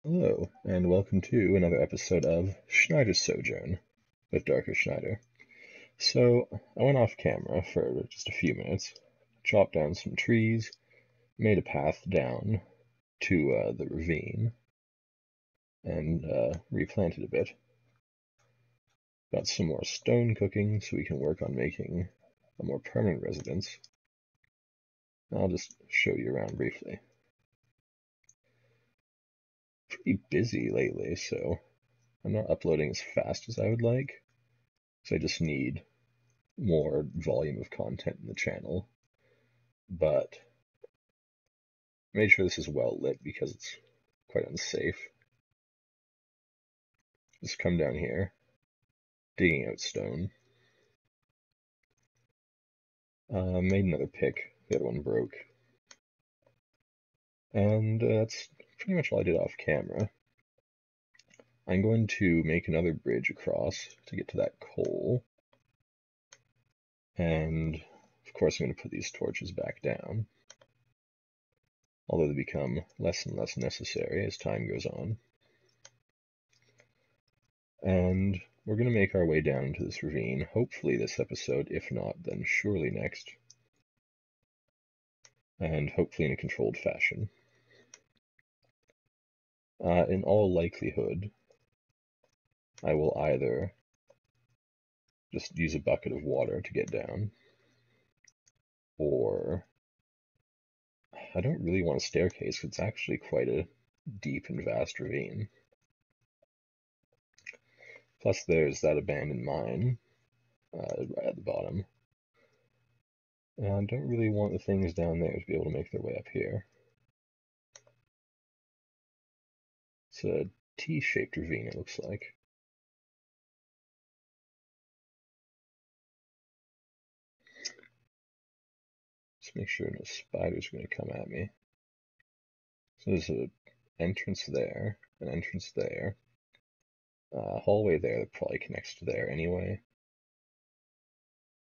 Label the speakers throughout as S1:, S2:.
S1: Hello, and welcome to another episode of Schneider's Sojourn with Darker Schneider. So, I went off camera for just a few minutes, chopped down some trees, made a path down to the ravine, and replanted a bit. Got some more stone cooking so we can work on making a more permanent residence. I'll just show you around briefly. Pretty busy lately, so I'm not uploading as fast as I would like, so I just need more volume of content in the channel, but I made sure this is well lit because it's quite unsafe. Just come down here, digging out stone. Made another pick, the other one broke. And that's pretty much all I did off camera. I'm going to make another bridge across to get to that coal. And of course I'm going to put these torches back down, although they become less and less necessary as time goes on. And we're going to make our way down into this ravine, hopefully this episode, if not, then surely next. And hopefully in a controlled fashion. In all likelihood, I will either just use a bucket of water to get down, or I don't really want a staircase because it's actually quite a deep and vast ravine. Plus there's that abandoned mine right at the bottom. And I don't really want the things down there to be able to make their way up here. It's a T-shaped ravine, it looks like. Just make sure no spiders are going to come at me. So there's an entrance there, an entrance there, a hallway there that probably connects to there anyway.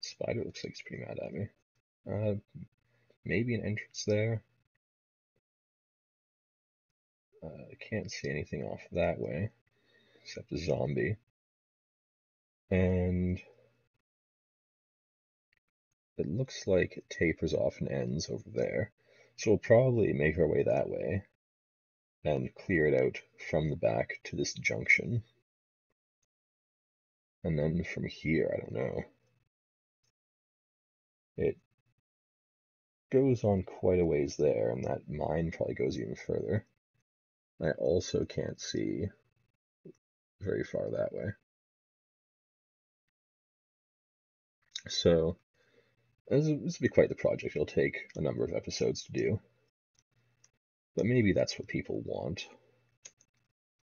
S1: Spider looks like it's pretty mad at me. Maybe an entrance there. I can't see anything off that way, except a zombie. And it looks like it tapers off and ends over there. So we'll probably make our way that way and clear it out from the back to this junction. And then from here, I don't know. It goes on quite a ways there, and that mine probably goes even further. I also can't see very far that way. So this will be quite the project. It'll take a number of episodes to do. But maybe that's what people want.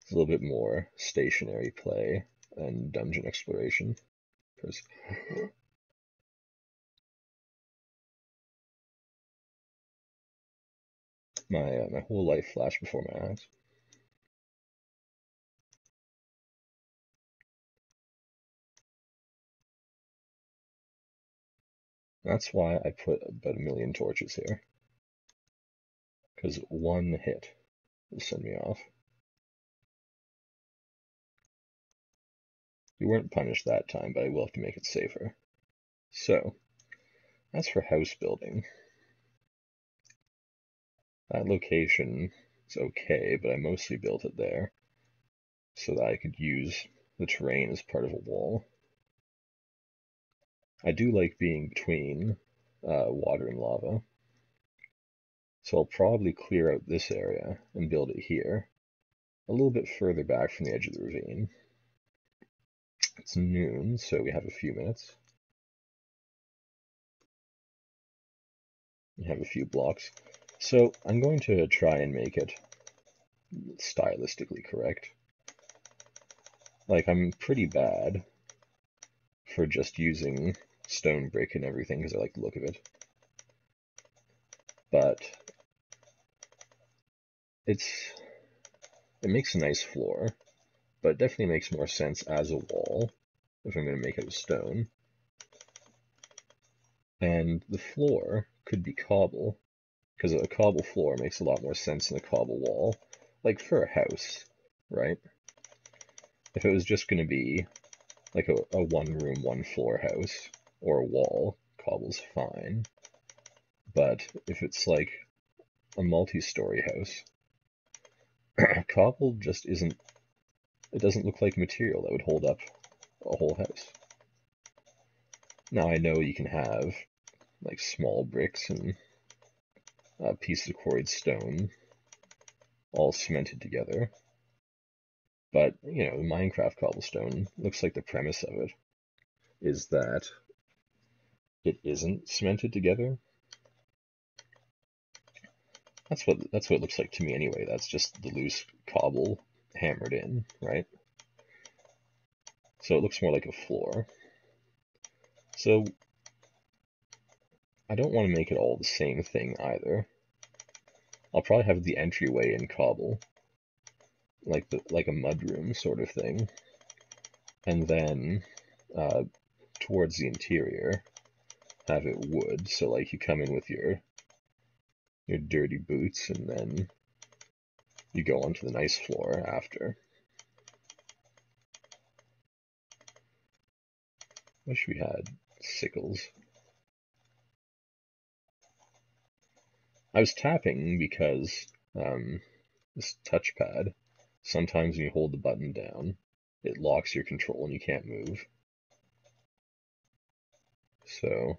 S1: It's a little bit more stationary play and dungeon exploration. My whole life flashed before my eyes. That's why I put about 1,000,000 torches here. Because one hit will send me off. You weren't punished that time, but I will have to make it safer. So, as for house building, that location is okay, but I mostly built it there so that I could use the terrain as part of a wall. I do like being between water and lava, so I'll probably clear out this area and build it here, a little bit further back from the edge of the ravine. It's noon, so we have a few minutes. We have a few blocks. So I'm going to try and make it stylistically correct. Like, I'm pretty bad for just using stone brick and everything because I like the look of it. But it makes a nice floor, but it definitely makes more sense as a wall if I'm going to make it of stone. And the floor could be cobble, because a cobble floor makes a lot more sense than a cobble wall. like for a house, right? If it was just going to be like a one room, one floor house or a wall, cobble's fine. But if it's like a multi-story house, cobble just isn't, it doesn't look like material that would hold up a whole house. Now I know you can have like small bricks and pieces of quarried stone all cemented together, but you know, Minecraft cobblestone looks like the premise of it is that it isn't cemented together. That's what it looks like to me anyway. That's just the loose cobble hammered in, right? So it looks more like a floor. So I don't want to make it all the same thing either. I'll probably have the entryway in cobble, like a mudroom sort of thing, and then towards the interior have it wood. So like you come in with your dirty boots, and then you go onto the nice floor after. Wish we had sickles. I was tapping because this touchpad, sometimes when you hold the button down, it locks your control and you can't move. So,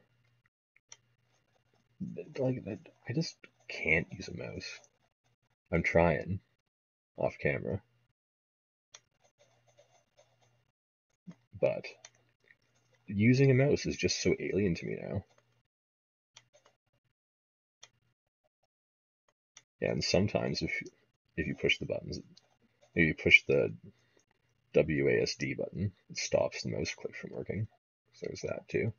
S1: like, I just can't use a mouse. I'm trying off camera, but using a mouse is just so alien to me now. Yeah, and sometimes if you push the buttons, if you push the WASD button, it stops the mouse click from working. So there's that too.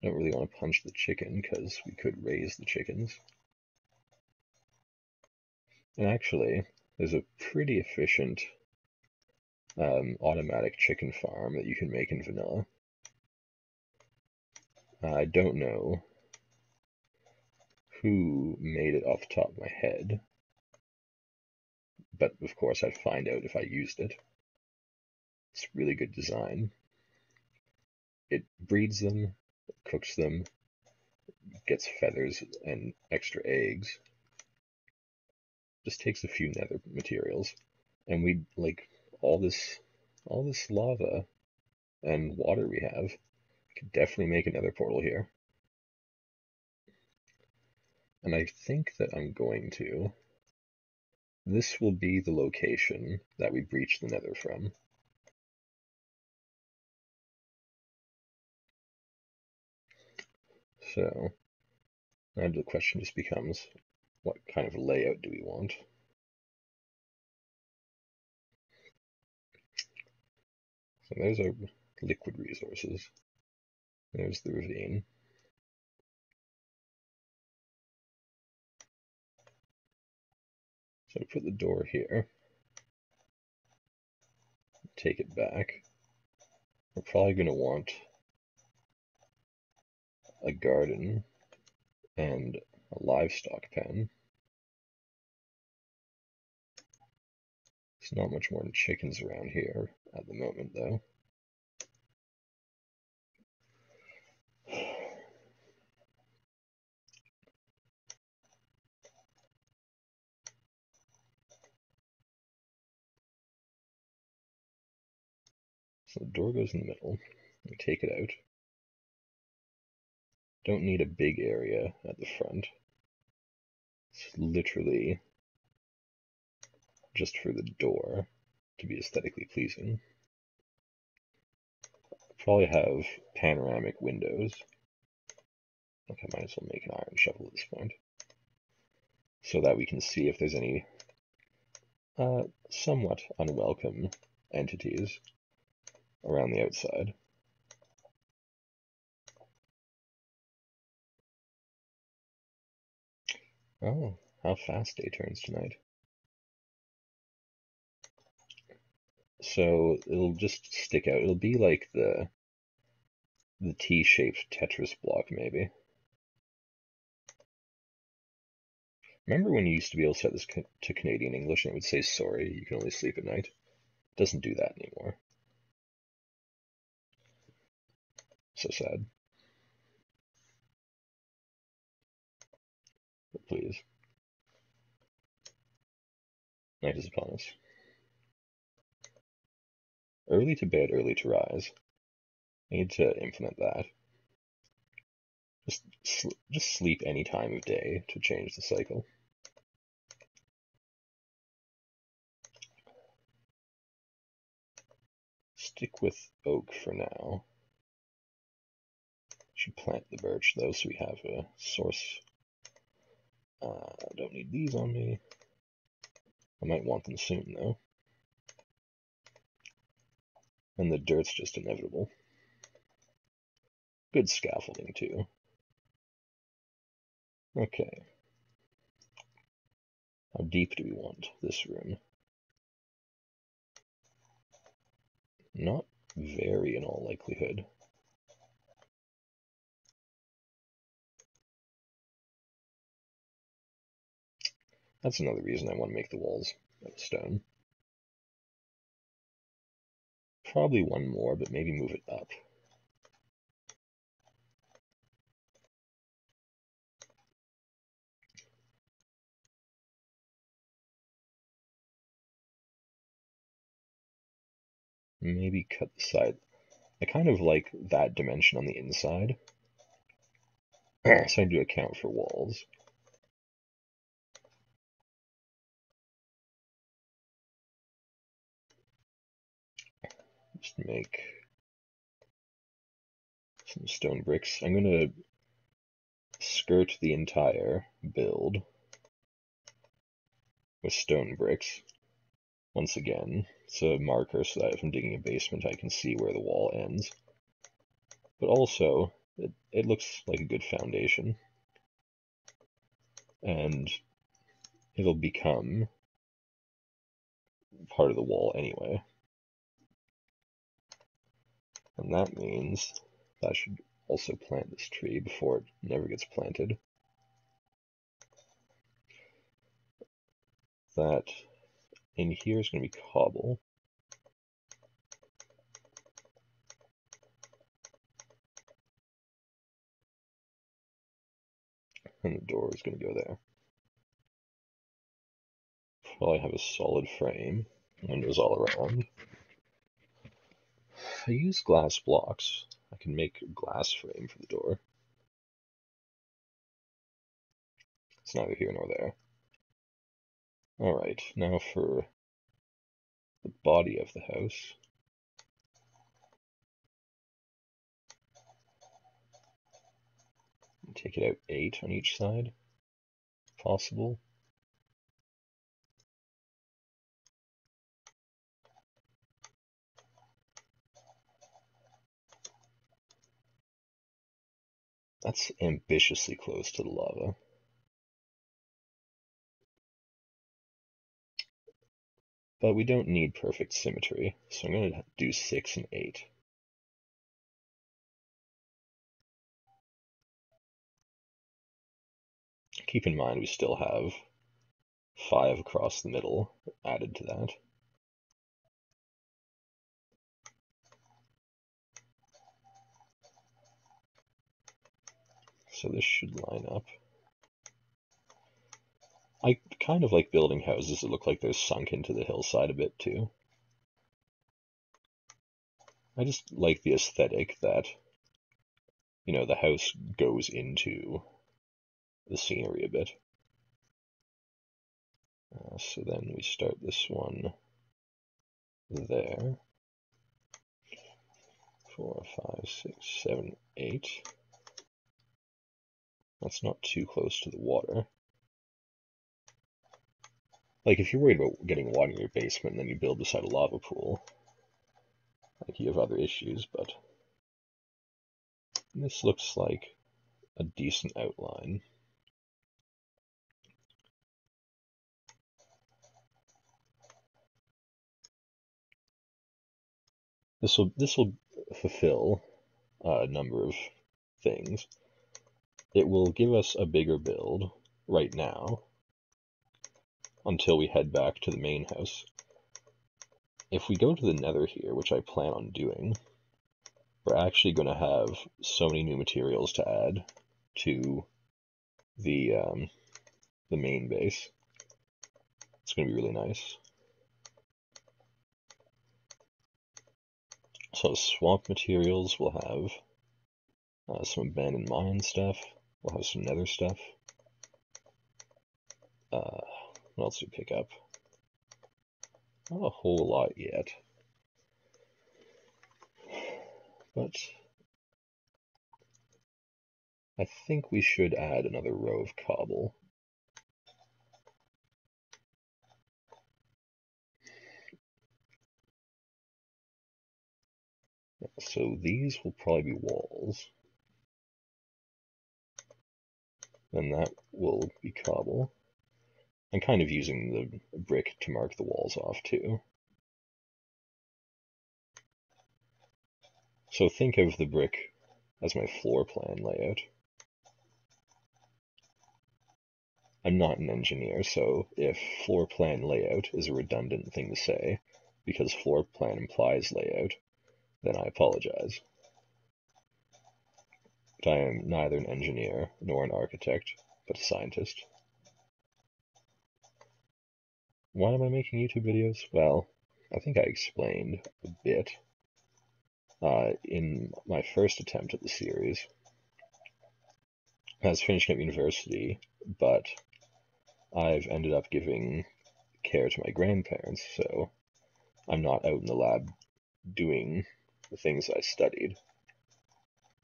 S1: Don't really want to punch the chicken because we could raise the chickens. And actually, there's a pretty efficient automatic chicken farm that you can make in vanilla. I don't know who made it off the top of my head, but of course I'd find out if I used it. It's really good design. It breeds them, cooks them, gets feathers and extra eggs. Just takes a few nether materials, and we like all this lava and water we have. Could definitely make another portal here. And I think that I'm going to. This will be the location that we breach the nether from. So now the question just becomes, what kind of layout do we want? So there's our liquid resources. There's the ravine. So put the door here. Take it back. We're probably going to want a garden and a livestock pen. There's not much more than chickens around here at the moment, though. So the door goes in the middle. We take it out. Don't need a big area at the front. It's literally just for the door to be aesthetically pleasing. Probably have panoramic windows. Okay, I might as well make an iron shovel at this point, so that we can see if there's any somewhat unwelcome entities around the outside. Oh, how fast day turns tonight. So it'll just stick out. It'll be like the T-shaped Tetris block, maybe. Remember when you used to be able to set this to Canadian English and it would say sorry, you can only sleep at night? It doesn't do that anymore. So sad. But please. Night is upon us. Early to bed, early to rise. I need to implement that. Just sleep any time of day to change the cycle. Stick with oak for now. Should plant the birch though, so we have a source. Don't need these on me. I might want them soon though. And the dirt's just inevitable. Good scaffolding too. Okay. How deep do we want this room? Not very in all likelihood. That's another reason I want to make the walls out of stone. Probably one more, but maybe move it up. Maybe cut the side. I kind of like that dimension on the inside. So I do account for walls. Just make some stone bricks. I'm going to skirt the entire build with stone bricks. Once again, it's a marker so that if I'm digging a basement, I can see where the wall ends. But also, it looks like a good foundation. And it'll become part of the wall anyway. And that means that I should also plant this tree before it never gets planted. That in here is going to be cobble. And the door is going to go there. Probably have a solid frame, windows all around. If I use glass blocks, I can make a glass frame for the door. It's neither here nor there. Alright, now for the body of the house. Take it out 8 on each side, if possible. That's ambitiously close to the lava. But we don't need perfect symmetry, so I'm going to do 6 and 8. Keep in mind we still have 5 across the middle added to that. So this should line up. I kind of like building houses that look like they're sunk into the hillside a bit too. I just like the aesthetic that, you know, the house goes into the scenery a bit. So then we start this one there. 4, 5, 6, 7, 8. That's not too close to the water. Like, if you're worried about getting water in your basement and then you build beside a lava pool, like, you have other issues, but this looks like a decent outline. This will fulfill a number of things. It will give us a bigger build right now, until we head back to the main house. If we go to the Nether here, which I plan on doing, we're actually going to have so many new materials to add to the main base. It's going to be really nice. So swamp materials, we'll have some abandoned mine stuff. We'll have some Nether stuff. What else do we pick up? Not a whole lot yet. But I think we should add another row of cobble. So these will probably be walls. And that will be cobble. I'm kind of using the brick to mark the walls off too. So think of the brick as my floor plan layout. I'm not an engineer, so if floor plan layout is a redundant thing to say, because floor plan implies layout, then I apologize. But I am neither an engineer nor an architect, but a scientist. Why am I making YouTube videos? Well, I think I explained a bit in my first attempt at the series. I was finishing up university, but I've ended up giving care to my grandparents, so I'm not out in the lab doing the things I studied.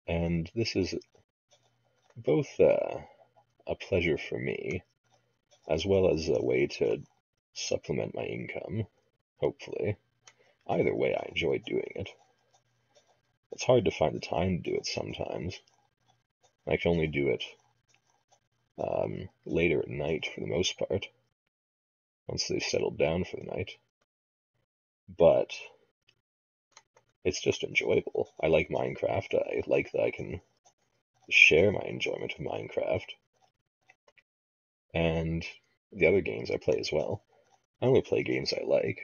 S1: And this is both a pleasure for me, as well as a way to supplement my income, hopefully. Either way, I enjoy doing it. It's hard to find the time to do it sometimes. I can only do it later at night for the most part, once they've settled down for the night. But it's just enjoyable. I like Minecraft. I like that I can share my enjoyment of Minecraft and the other games I play as well. I only play games I like.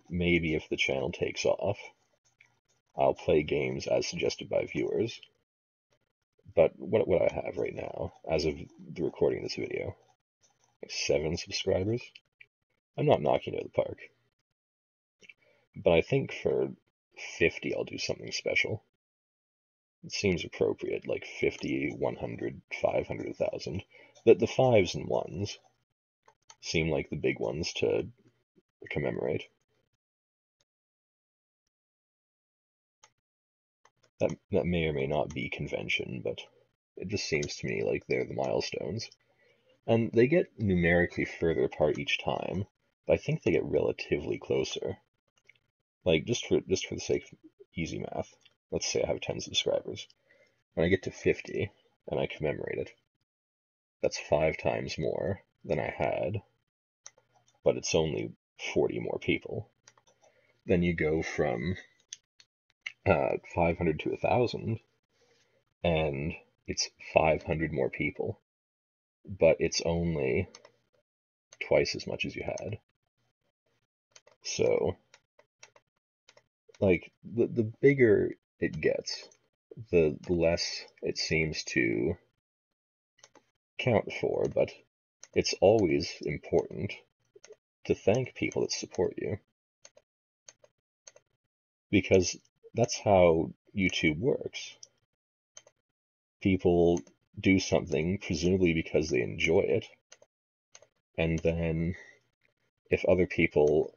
S1: Maybe if the channel takes off, I'll play games as suggested by viewers. But what I have right now, as of the recording of this video, 7 subscribers. I'm not knocking it out of the park. But I think for 50 I'll do something special. It seems appropriate, like 50, 100, 500, 1,000. The 5s and 1s seem like the big ones to commemorate. That may or may not be convention, but it just seems to me like they're the milestones. And they get numerically further apart each time, but I think they get relatively closer. Like, just for the sake of easy math, let's say I have 10 subscribers. When I get to 50 and I commemorate it, that's 5 times more than I had, but it's only 40 more people. Then you go from 500 to 1,000, and it's 500 more people, but it's only twice as much as you had. So, like, the bigger it gets, the less it seems to count for, but it's always important to thank people that support you. Because that's how YouTube works. People do something, presumably because they enjoy it, and then if other people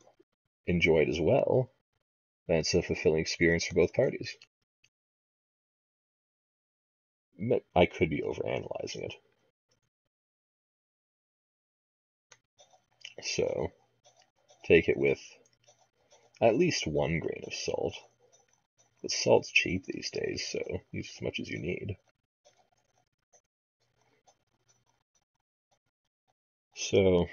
S1: enjoy it as well, then it's a fulfilling experience for both parties. I could be overanalyzing it. So, take it with at least 1 grain of salt. But salt's cheap these days, so use as much as you need. So,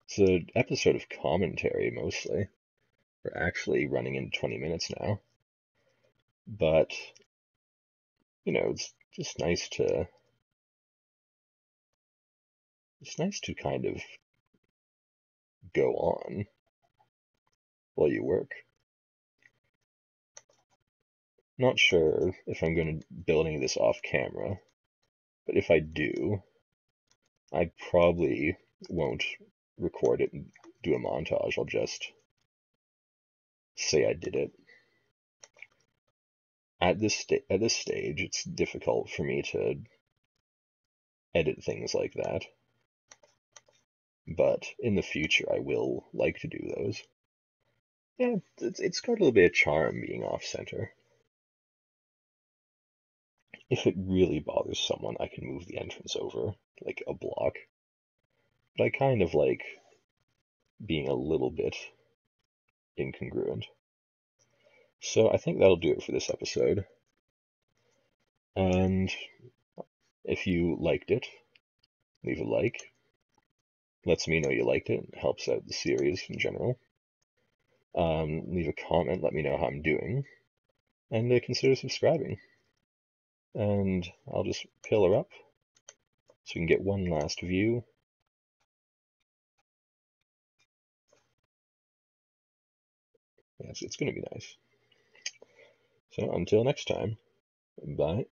S1: it's an episode of commentary mostly. We're actually running into 20 minutes now. But, you know, it's just nice to it's nice to kind of go on while you work. Not sure if I'm going to build any of this off camera, but if I do, I probably won't record it and do a montage. I'll just say I did it. At this stage, it's difficult for me to edit things like that, but in the future I will like to do those. Yeah, it's got a little bit of charm being off-center. If it really bothers someone, I can move the entrance over, like a block. But I kind of like being a little bit incongruent. So I think that'll do it for this episode. And if you liked it, leave a like. Lets me know you liked it. It helps out the series in general. Leave a comment, let me know how I'm doing. And consider subscribing. And I'll just pillar up so we can get one last view. Yeah, it's going to be nice. So until next time, bye.